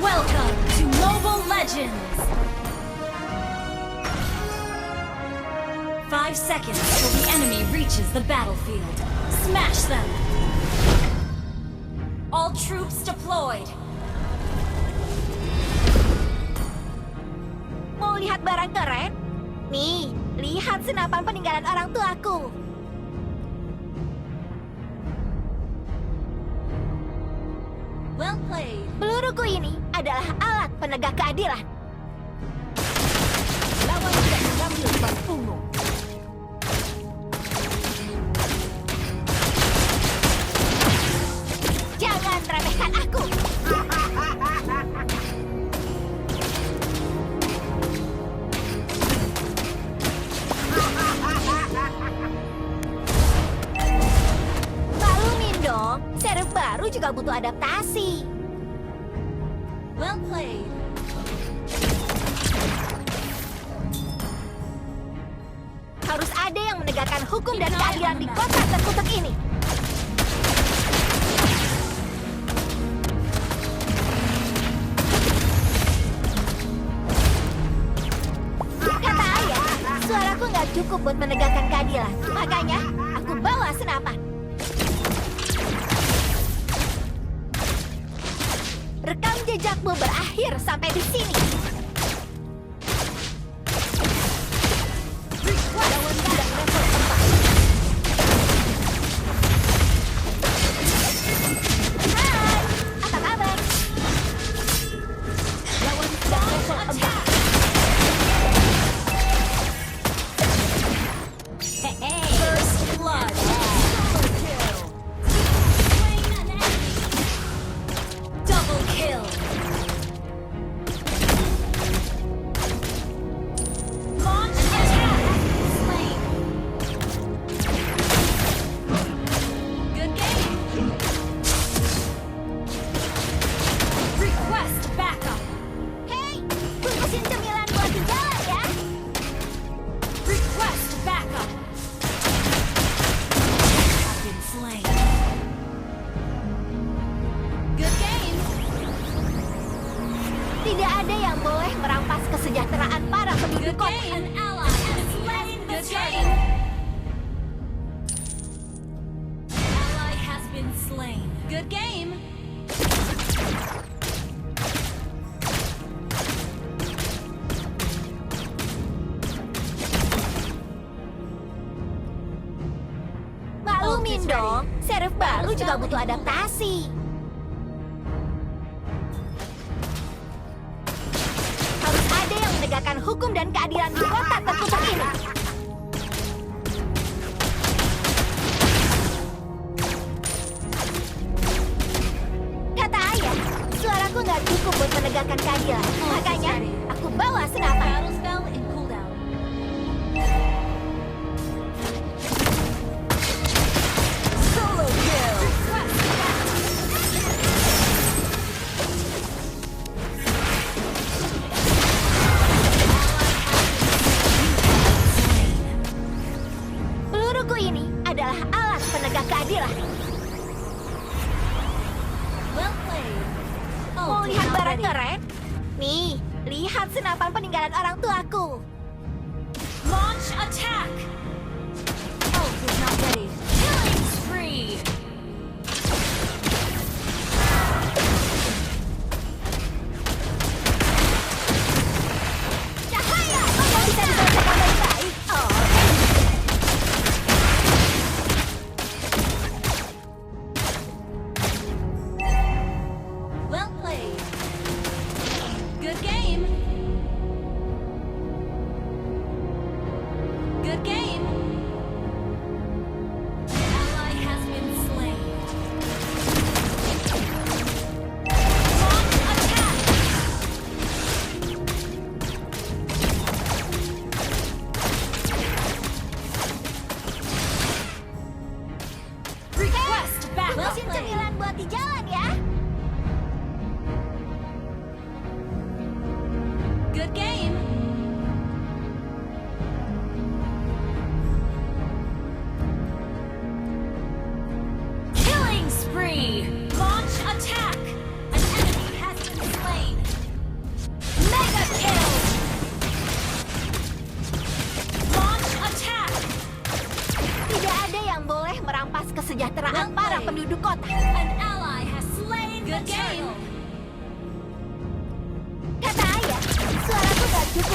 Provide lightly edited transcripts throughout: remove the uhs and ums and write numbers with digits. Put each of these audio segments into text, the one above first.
Welcome to Mobile Legends! 5 seconds till the enemy reaches the battlefield. Smash them! All troops deployed! Mau lihat barang keren? Nih, lihat senapan peninggalan orang tuaku. Well played! Peluruku ini adalah alat penegak keadilan. Lawan tidak mengambil bangkumu. Jangan remehkan aku. Maklumin dong, server baru juga butuh adaptasi. Well played! Harus ada yang menegakkan hukum dan keadilan di kota terkutuk ini. Kata ayah, suaraku nggak cukup buat menegakkan keadilan. Makanya, aku bawa senapan. Rekam jejakmu berakhir sampai di sini. Lawan tidak level 4. Hai, apa kabar? Lawan tidak level 4. First blood! Double kill! Slain an enemy! Double kill! Launch attack! Slain! Good game! Request backup! Hei, bungkusin cemilan buat di jalan ya. Request backup! Have been slain. Good game! Tidak ada yang boleh merampas kesejahteraan para penduduk Good kota. game! An ally has slain the dragon! Ally has been slain. Good game! Maklumin dong, server baru juga butuh adaptasi. Harus ada yang menegakkan hukum dan keadilan di kota terkutuk ini. Kata ayah, suaraku nggak cukup buat menegakkan keadilan. Makanya, aku bawa senapan. Battle spell in cooldown. Solo kill! Request backup! Peluruku ini adalah alat penegak keadilan. Well played. Mau lihat barang keren? Nih, lihat senapan peninggalan orang tuaku. Launch attack! Ult is not ready. Killing spree! Cahaya! Apa bisa diselesaikan dengan baik? Oh, Well played. Good game. Good game. Ally has been slain.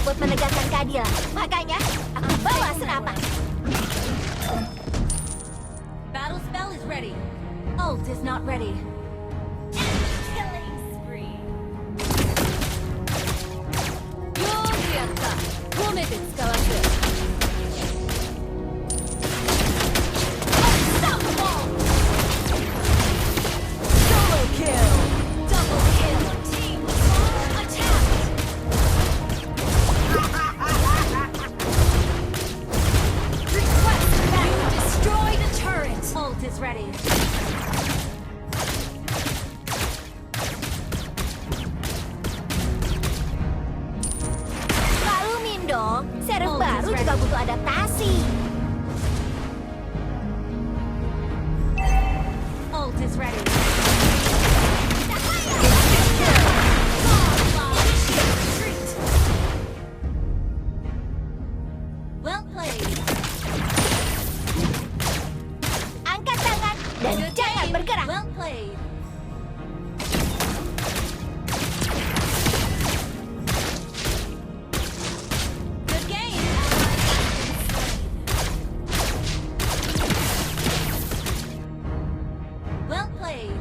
buat menegakkan keadilan. Makanya, aku bawa senapan. Battle spell is ready. Ult is not ready. Killing spree. Yoryata. Womebe tsukawase. Unstoppable. Solo kill. Double kill. Team attack. Request that you destroy the turret. Ult is ready. Maklumin dong, server baru juga butuh adaptasi. Ult is ready. Well played. Angkat tangan dan Good jangan game. bergerak. Well played. Good game. Well played.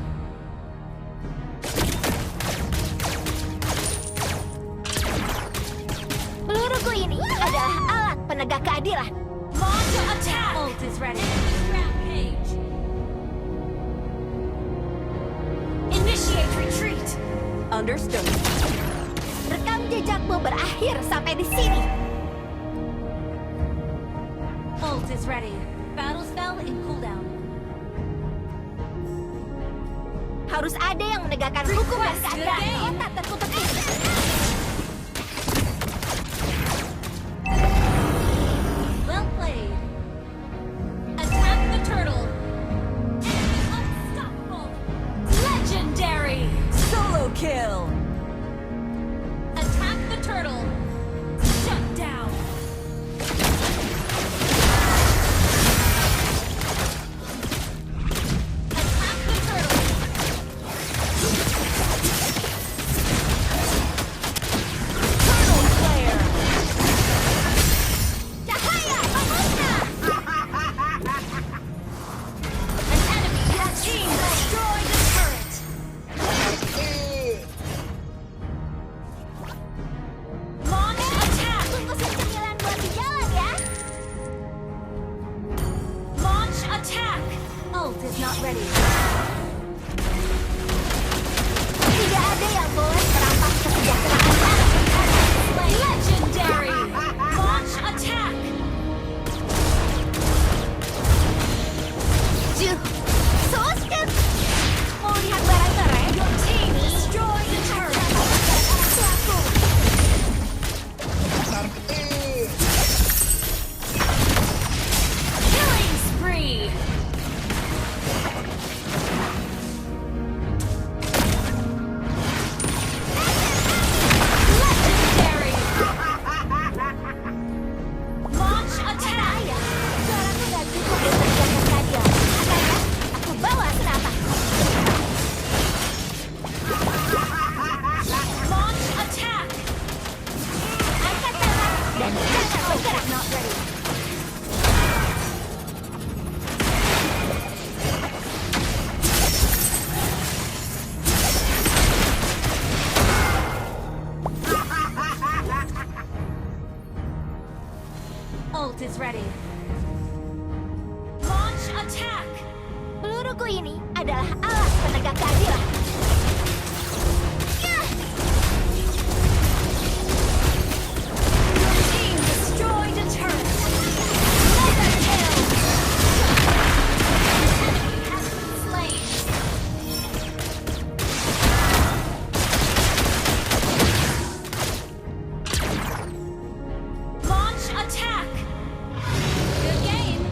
Peluruku ini adalah alat penegak keadilan. Launch attack. Ult is ready. Rampage. Initiate retreat. Understood. Rekam jejakmu berakhir sampai di sini. Ult is ready. Battle spell in cooldown. Harus ada yang menegakkan hukum dan Request keadilan di game. kota tertutup ini. Well played. Attack the turtle. Unstoppable. Legendary. Solo kill. Attack the turtle. Shut down. Attack the turtle. Turtle Slayer. Cahaya pemusnah. An enemy has team destroyed the turret. Launch attack. Tunggu si cemilan buat di jalan ya. Launch attack. Ult is not ready. Tidak ada yang boleh merampas kesejahteraan manusia. Legendary. Launch attack. Juh, Sosket. Mau lihat barang keren? Your team destroyed the turret. Suatu. Killing spree. Legendary. Launch attack. Suaraku nggak cukup buat menegakkan keadilan. Makanya, aku bawa senapan. Launch attack. Angkat tangan dan jangan bergerak. Not ready. Ult is ready. Launch attack. Peluruku ini adalah alat penegak keadilan. Yah! Your team destroyed a turret. Mega kill. Enemy has been slain. Launch attack. Good game.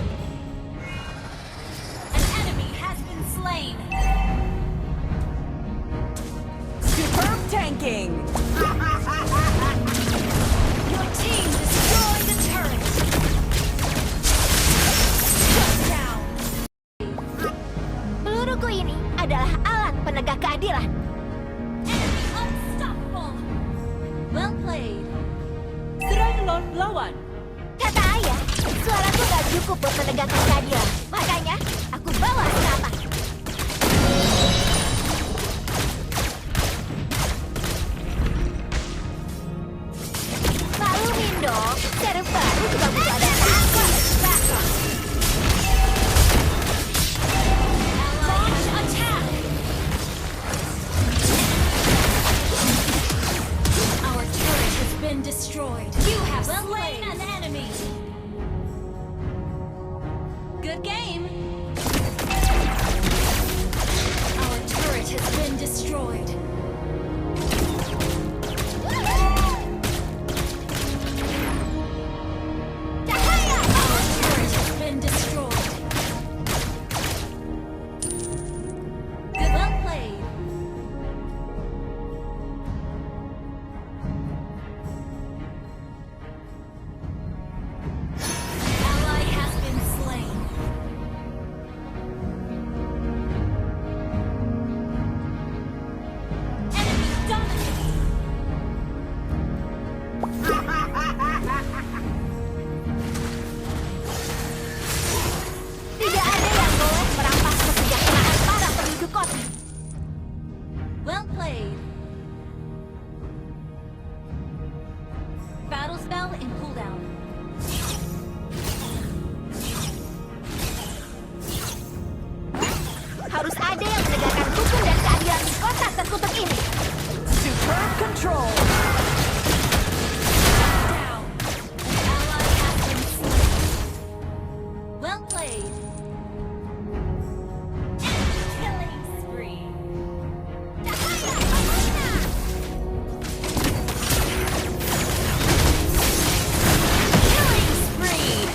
An enemy has been slain. Superb tanking! Your team destroyed the turret. Shut down. Peluruku ini adalah alat penegak keadilan. Enemy unstoppable. Well played. Siap lawan. Kata ayah, suaraku nggak cukup buat menegakkan keadilan. Makanya, aku bawa serapat. Maklumin dong, server baru juga butuh adaptasi. Launch attack! Our turret has been destroyed. You have slain an enemy. Good game. Our turret has been destroyed. Our turret has been destroyed. Good, well played. Ally has been slain. Enemy dominated. Tidak ada yang boleh merampas kesejahteraan para penduduk kota. Well played. Battle spell in cooldown. Harus ada yang menegakkan hukum dan keadilan di kota terkutuk ini. Superb control. Down. Ally has been slain. Well played. Killing spree. Killing spree.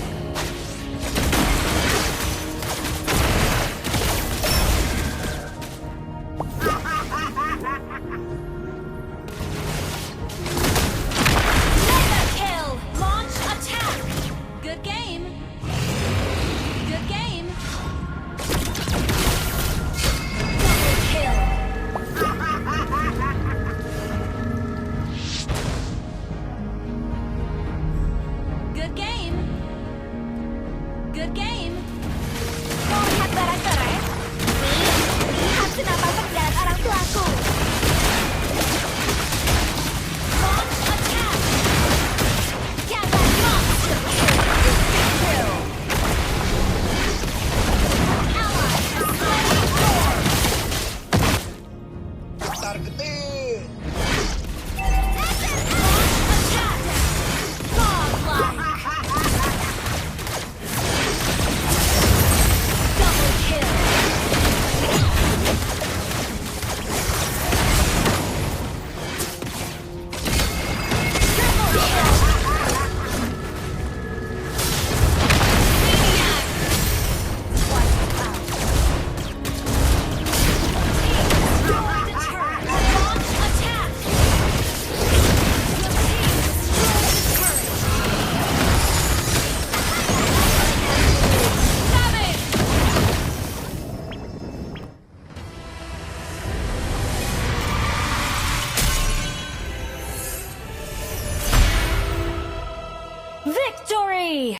Mega kill. Launch attack. Good game. Good game. Double kill. Good game. Good game. Mau lihat barang keren? Lihat senapan perjalanan orang tuaku. Launch attack. Jangan monster. Kill. Ally has slain four. Targetin. Attack. Godlike. Double kill. Triple kill. Maniac. Wiped out. Destroyed the turret. Launch attack. Your team destroyed the turret. Savage. Victory!